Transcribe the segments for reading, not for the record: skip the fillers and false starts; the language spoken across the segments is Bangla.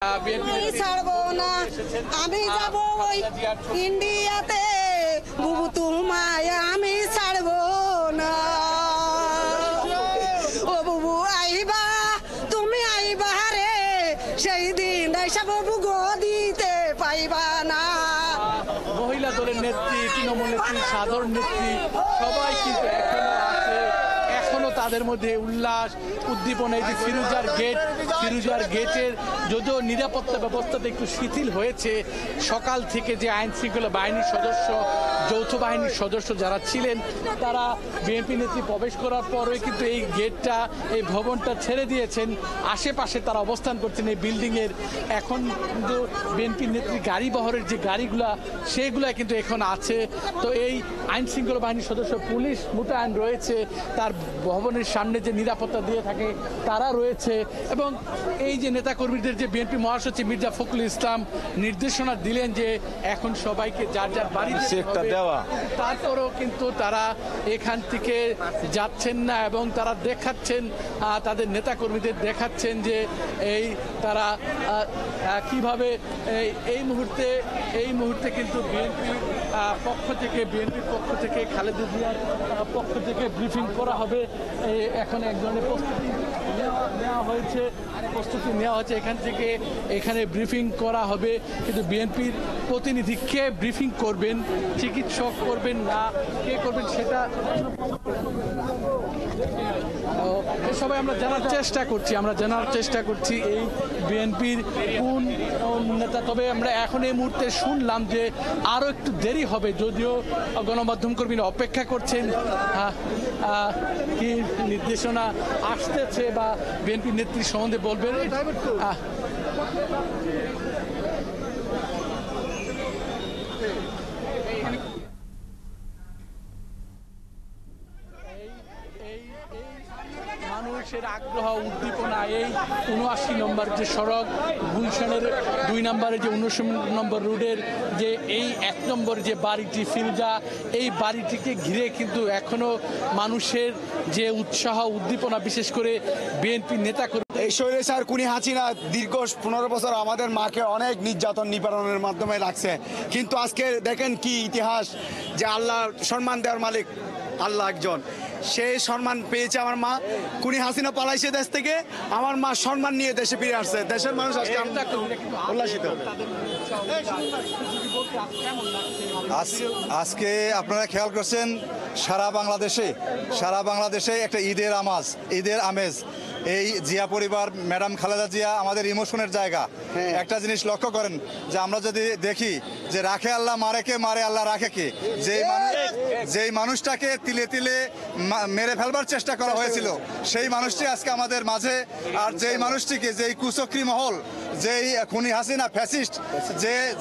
আমি ছাড়বো না, আমি যাব ওই ইন্ডিয়াতে, বুবু তোমায় আমি ছাড়বো না। ও বুবু আইবা, তুমি আইবা রে, সেই দিন এসে বুবু গো দিতে পাইবা না। মহিলা দলের নেত্রী, তৃণমূল নেত্রী, সাধারণ নেত্রী সবাই কিন্তু এখনো আছে। এখনো তাদের মধ্যে উল্লাস উদ্দীপনা। এই যে ফিরুজার গেটের যদিও নিরাপত্তা ব্যবস্থাটা একটু শিথিল হয়েছে, সকাল থেকে যে আইন শৃঙ্খলা বাহিনীর সদস্য, যৌথ বাহিনীর সদস্য যারা ছিলেন তারা বিএনপি নেত্রী প্রবেশ করার পরে কিন্তু এই গেটটা, এই ভবনটা ছেড়ে দিয়েছেন। আশেপাশে তারা অবস্থান করছেন এই বিল্ডিংয়ের। এখন কিন্তু বিএনপি নেত্রী গাড়ি বহরের যে গাড়িগুলা সেইগুলা কিন্তু এখন আছে। তো এই আইন শৃঙ্খলা বাহিনীর সদস্য, পুলিশ মোতায়েন রয়েছে, তার ভবনের সামনে যে নিরাপত্তা দিয়ে থাকে তারা রয়েছে। এবং এই যে নেতাকর্মীদের যে বিএনপি মহাসচিব মির্জা ফখরুল ইসলাম নির্দেশনা দিলেন যে এখন সবাইকে যার যার বাড়িতে দেওয়া, তারপরেও কিন্তু তারা এখান থেকে যাচ্ছেন না এবং তারা দেখাচ্ছেন, তাদের নেতাকর্মীদের দেখাচ্ছেন যে এই তারা কিভাবে এই মুহূর্তে কিন্তু বিএনপির পক্ষ থেকে খালেদা জিয়ার পক্ষ থেকে ব্রিফিং করা হবে। এখন এক ধরনের প্রস্তুতি নেওয়া হয়েছে এখানে ব্রিফিং করা হবে। কিন্তু বিএনপির প্রতিনিধি কে ব্রিফিং করবেন, চিকিৎসক করবেন না কে করবেন সেটা সবাই আমরা জানার চেষ্টা করছি এই বিএনপির কোন নেতা। তবে আমরা এখন এই মুহূর্তে শুনলাম যে আরও একটু দেরি হবে, যদিও গণমাধ্যম কর্মীরা অপেক্ষা করছেন কি নির্দেশনা আসতেছে বা বিএনপি নেত্রী সম্বন্ধে বলবেন। মানুষের আগ্রহ উদ্দীপনা, এই ৭৯ নম্বর যে সড়ক, গুলশানের ২ নম্বরে যে ১৯ নম্বর রোডের যে এই ১ নম্বর যে বাড়িটি ফিরুজা, এই বাড়িটিকে ঘিরে কিন্তু এখনো মানুষের যে উৎসাহ উদ্দীপনা, বিশেষ করে বিএনপি নেতাকর্মী। এই স্বৈরাচার খুনি হাসিনা দীর্ঘ ১৫ বছর আমাদের মাকে অনেক নির্যাতন নিবারণের মাধ্যমে রাখছে, কিন্তু আজকে দেখেন কি ইতিহাস, যে আল্লাহ সম্মান দেওয়ার মালিক আল্লাহ একজন, সেই সম্মান পেয়েছে আমার মা। খুনি হাসিনা পালাইছে দেশ থেকে, আমার মা সম্মান নিয়ে দেশে ফিরে আসছে। দেশের মানুষ আজকে উল্লাসিত। আজকে আপনারা খেয়াল করছেন সারা বাংলাদেশে একটা ঈদের আমেজ। এই জিয়া পরিবার, ম্যাডাম খালেদা জিয়া আমাদের ইমোশনের জায়গা। একটা জিনিস লক্ষ্য করেন যে আমরা যদি দেখি যে রাখে আল্লাহ মারে কে, মারে আল্লাহ রাখে কে, যেই মানুষটাকে তিলে তিলে মেরে ফেলবার চেষ্টা করা হয়েছিল সেই মানুষটি আজকে আমাদের মাঝে। আর যেই মানুষটিকে, যেই কুচক্রী মহল, যেই খুনি হাসিনা ফ্যাসিস্ট,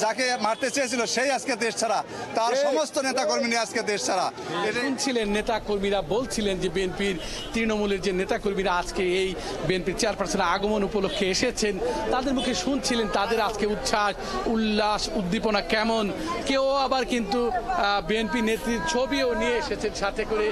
যাকে মারতে চেয়েছিল, সেই আজকে দেশ ছাড়া, তার সমস্ত নেতাকর্মী নিয়ে আজকে দেশ ছাড়া। শুনছিলেন নেতাকর্মীরা বলছিলেন যে বিএনপির তৃণমূলের যে নেতাকর্মীরা আজকে এই বিএনপির চেয়ারপারসন আগমন উপলক্ষে এসেছেন, তাদের মুখে শুনছিলেন তাদের আজকে উচ্ছ্বাস, উল্লাস, উদ্দীপনা কেমন। কেউ আবার কিন্তু বিএনপি নেত্রীর ছবিও নিয়ে এসেছেন সাথে করে।